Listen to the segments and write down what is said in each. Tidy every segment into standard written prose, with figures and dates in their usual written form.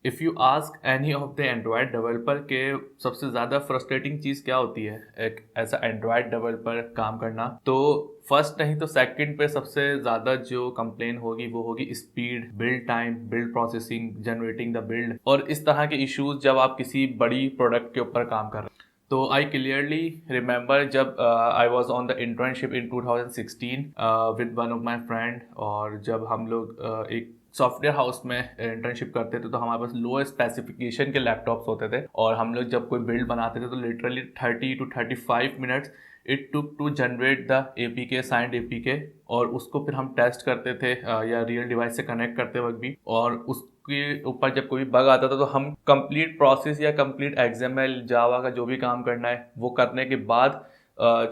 If you ask any of the Android developer के सबसे ज़्यादा फ्रस्ट्रेटिंग चीज़ क्या होती है एक ऐसा एंड्रॉयड डेवलपर काम करना, तो फर्स्ट नहीं तो सेकंड पे सबसे ज़्यादा जो कंप्लेन होगी वो होगी speed, build time, build processing, generating the build और इस तरह के इश्यूज जब आप किसी बड़ी प्रोडक्ट के ऊपर काम कर रहे हैं। तो आई क्लियरली रिमेंबर जब I was on the internship in 2016 with one of my friend, और जब हम लोग एक सॉफ्टवेयर हाउस में इंटर्नशिप करते थे तो हमारे पास लो स्पेसिफिकेशन के लैपटॉप्स होते थे और हम लोग जब कोई बिल्ड बनाते थे तो literally 30 to 35 minutes it took to generate the APK, signed APK, और उसको फिर हम टेस्ट करते थे या रियल डिवाइस से कनेक्ट करते वक्त भी, और उसके ऊपर जब कोई बग आता था तो हम कंप्लीट प्रोसेस या कंप्लीट एक्सएमएल जावा का जो भी काम करना है वो करने के बाद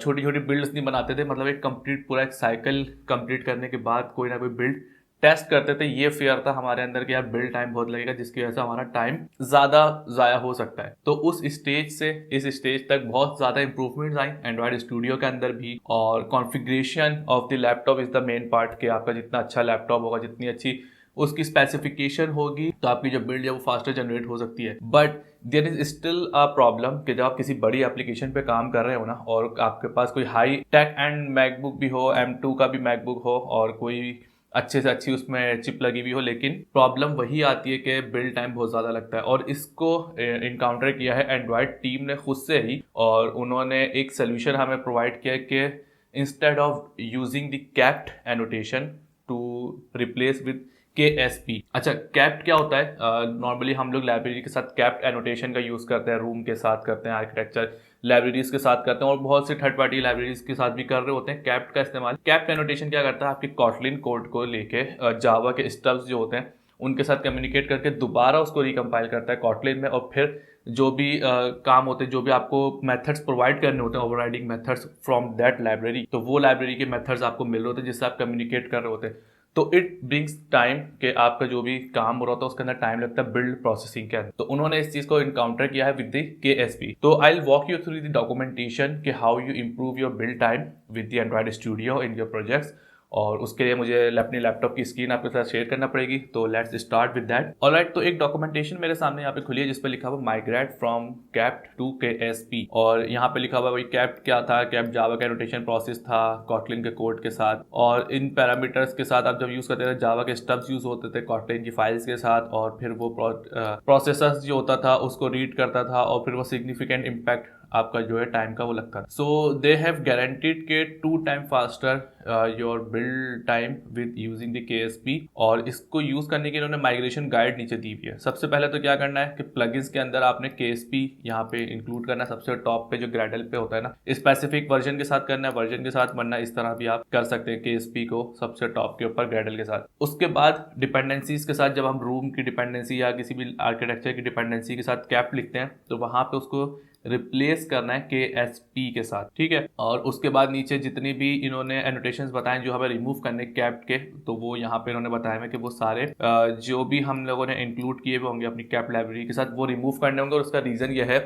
छोटी छोटी बिल्ड्स नहीं बनाते थे, मतलब एक कंप्लीट पूरा एक साइकिल कंप्लीट करने के बाद कोई ना कोई बिल्ड टेस्ट करते थे। ये फियर था हमारे अंदर कि यार बिल्ड टाइम बहुत लगेगा जिसकी वजह से हमारा टाइम ज़्यादा ज़ाया हो सकता है। तो उस स्टेज से इस स्टेज तक बहुत ज़्यादा इंप्रूवमेंट्स आई एंड्रॉयड स्टूडियो के अंदर भी, और configuration of the laptop is the main part कि आपका जितना अच्छा लैपटॉप होगा, जितनी अच्छी उसकी स्पेसिफिकेशन होगी, तो आपकी जो बिल्ड है वो फास्टर जनरेट हो सकती है। But there is still a problem कि जब आप किसी बड़ी एप्लीकेशन पे काम कर रहे हो ना और आपके पास कोई हाई टेक एंड मैकबुक भी हो, M2 का भी मैकबुक हो और कोई अच्छे से अच्छी उसमें चिप लगी हुई हो, लेकिन प्रॉब्लम वही आती है कि बिल्ड टाइम बहुत ज़्यादा लगता है। और इसको इनकाउंटर किया है एंड्रॉयड टीम ने खुद से ही, और उन्होंने एक सोल्यूशन हमें प्रोवाइड किया कि instead of using the kapt annotation to replace with KSP। अच्छा, कैप्ट क्या होता है? नॉर्मली हम लोग लाइब्रेरी के साथ कैप्ट एनोटेशन का यूज़ करते हैं, रूम के साथ करते हैं, आर्किटेक्चर लाइब्रेरीज के साथ करते हैं और बहुत से थर्ड पार्टी लाइब्रेरीज के साथ भी कर रहे होते हैं कैप्ट का इस्तेमाल। कैप्ट एनोटेशन क्या करता है, आपके कॉटलिन कोड को लेके जावा के स्टब्स जो होते हैं उनके साथ कम्युनिकेट करके दोबारा उसको रिकम्पाइल करता है कॉटलिन में, और फिर जो भी काम होते हैं, जो भी आपको मेथड्स प्रोवाइड करने होते हैं, overriding methods from that library, तो वो लाइब्रेरी के मेथड्स आपको मिल रहे होते हैं जिससे आप कम्युनिकेट कर रहे होते हैं। तो इट ब्रिंग्स टाइम कि आपका जो भी काम हो रहा होता है उसके अंदर टाइम लगता है बिल्ड प्रोसेसिंग के अंदर। तो उन्होंने इस चीज को इनकाउंटर किया है विद द KSP। तो I will walk you through the documentation कि how you improve your build time with the Android Studio in your projects, और उसके लिए मुझे अपनी लैपटॉप की स्क्रीन आपके साथ शेयर करना पड़ेगी। तो let's start with that. Alright, तो एक डॉक्यूमेंटेशन मेरे सामने यहाँ पे खुली है जिस पे लिखा हुआ migrate from kapt to KSP, और यहाँ पे लिखा हुआ भाई कैप्ट क्या था। कैप्ट जावा का एनोटेशन प्रोसेस था कॉटलिन के कोड के साथ, और इन पैरामीटर्स के साथ आप जब यूज करते थे जावा के स्टब्स यूज होते थे कॉटलिन की फाइल्स के साथ, और फिर वो प्रोसेसर जो होता था उसको रीड करता था, और फिर वो सिग्निफिकेंट इम्पैक्ट आपका जो है टाइम का वो लगता है। सो दे हैव गारंटीड के 2 time faster your build time with using the KSP, और इसको यूज करने के लिए उन्होंने माइग्रेशन गाइड नीचे दी हुई है। सबसे पहले तो क्या करना है कि प्लगइन्स के अंदर आपने KSP यहाँ पे इंक्लूड करना है, सबसे टॉप पे जो ग्रेडल पे होता है ना, स्पेसिफिक वर्जन के साथ करना है, वर्जन के साथ, वरना इस तरह भी आप कर सकते हैं KSP को सबसे टॉप के ऊपर ग्रेडल के साथ। उसके बाद डिपेंडेंसीज के साथ जब हम रूम की डिपेंडेंसी या किसी भी आर्किटेक्चर की डिपेंडेंसी के साथ कैप लिखते हैं तो वहां पे उसको रिप्लेस करना है KSP के साथ, ठीक है। और उसके बाद नीचे जितनी भी इन्होंने एनोटेशंस बताए जो हमें रिमूव करने कैप्ट के, तो वो यहाँ पे इन्होंने बताया है कि वो सारे जो भी हम लोगों ने इंक्लूड किए हुए होंगे अपनी कैप्ट लाइब्रेरी के साथ वो रिमूव करने होंगे। और उसका रीज़न ये है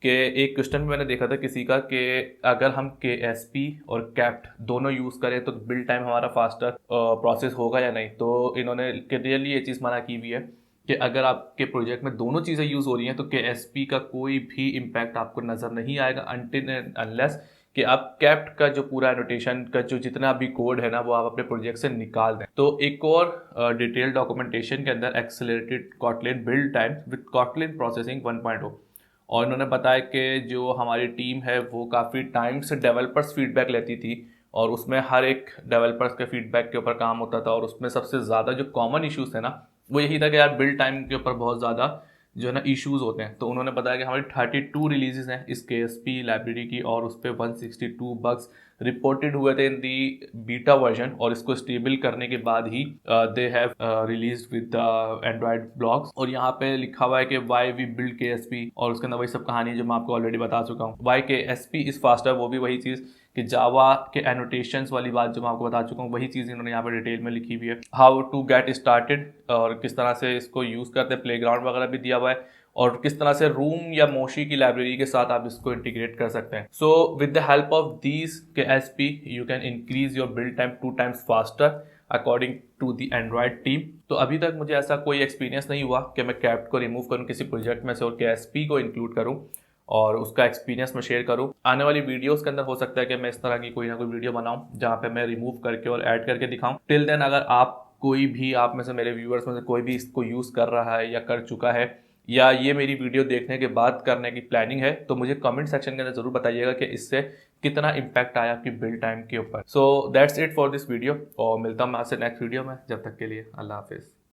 कि एक क्वेश्चन में मैंने देखा था किसी का कि अगर हम KSP और कैप्ट दोनों यूज़ करें तो बिल्ड टाइम हमारा फास्टर प्रोसेस होगा या नहीं। तो इन्होंने क्लियरली ये चीज़ मना की हुई है कि अगर आपके प्रोजेक्ट में दोनों चीज़ें यूज़ हो रही हैं तो KSP का कोई भी इम्पैक्ट आपको नज़र नहीं आएगा अनटिल अनलेस कि आप कैप्ट का जो पूरा एनोटेशन का जो जितना भी कोड है ना वो आप अपने प्रोजेक्ट से निकाल दें। तो एक और डिटेल डॉक्यूमेंटेशन के अंदर accelerated Kotlin build time with Kotlin processing 1.0, और इन्होंने बताया कि जो हमारी टीम है वो काफ़ी टाइम से डेवलपर्स फीडबैक लेती थी, और उसमें हर एक डेवलपर्स के फीडबैक के ऊपर काम होता था, और उसमें सबसे ज़्यादा जो कॉमन इश्यूज थे ना वो यही था कि यार बिल्ड टाइम के ऊपर बहुत ज़्यादा जो है ना इश्यूज होते हैं। तो उन्होंने बताया कि हमारी 32 रिलीजेस हैं इस KSP लाइब्रेरी की, और उस पर 162 बग्स रिपोर्टेड हुए थे इन दी बीटा वर्जन, और इसको स्टेबल करने के बाद ही they have release with Android blogs. और यहाँ पे लिखा हुआ है कि वाई वी बिल्ड KSP, और उसके अंदर वही सब कहानी जो मैं आपको ऑलरेडी बता चुका हूँ। वाई KSP इज फास्टर, वो भी वही चीज़ कि जावा के एनोटेशंस वाली बात जो मैं आपको बता चुका हूँ वही चीज़ इन्होंने यहाँ पे डिटेल में लिखी हुई है। हाउ टू गेट स्टार्टेड, और किस तरह से इसको यूज़ करते हैं, प्लेग्राउंड वगैरह भी दिया हुआ है, और किस तरह से रूम या मोशी की लाइब्रेरी के साथ आप इसको इंटीग्रेट कर सकते हैं। So with the help of these KSP you can increase your build time 2 times faster according to the Android team. तो अभी तक मुझे ऐसा कोई एक्सपीरियंस नहीं हुआ कि मैं कैप्ट को रिमूव करूँ किसी प्रोजेक्ट में से और KSP को इंक्लूड करूँ और उसका एक्सपीरियंस मैं शेयर करूँ। आने वाली वीडियोस के अंदर हो सकता है कि मैं इस तरह की कोई ना कोई वीडियो बनाऊँ जहाँ पे मैं रिमूव करके और ऐड करके दिखाऊँ। टिल देन अगर आप में से मेरे व्यूअर्स में से कोई भी इसको यूज़ कर रहा है या कर चुका है या ये मेरी वीडियो देखने के बाद करने की प्लानिंग है, तो मुझे कमेंट सेक्शन के अंदर ज़रूर बताइएगा कि इससे कितना इम्पैक्ट आया आपकी बिल्ड टाइम के ऊपर। So that's it for this video और मिलता हूँ मैं आपसे नेक्स्ट वीडियो में। जब तक के लिए अल्लाह हाफिज़।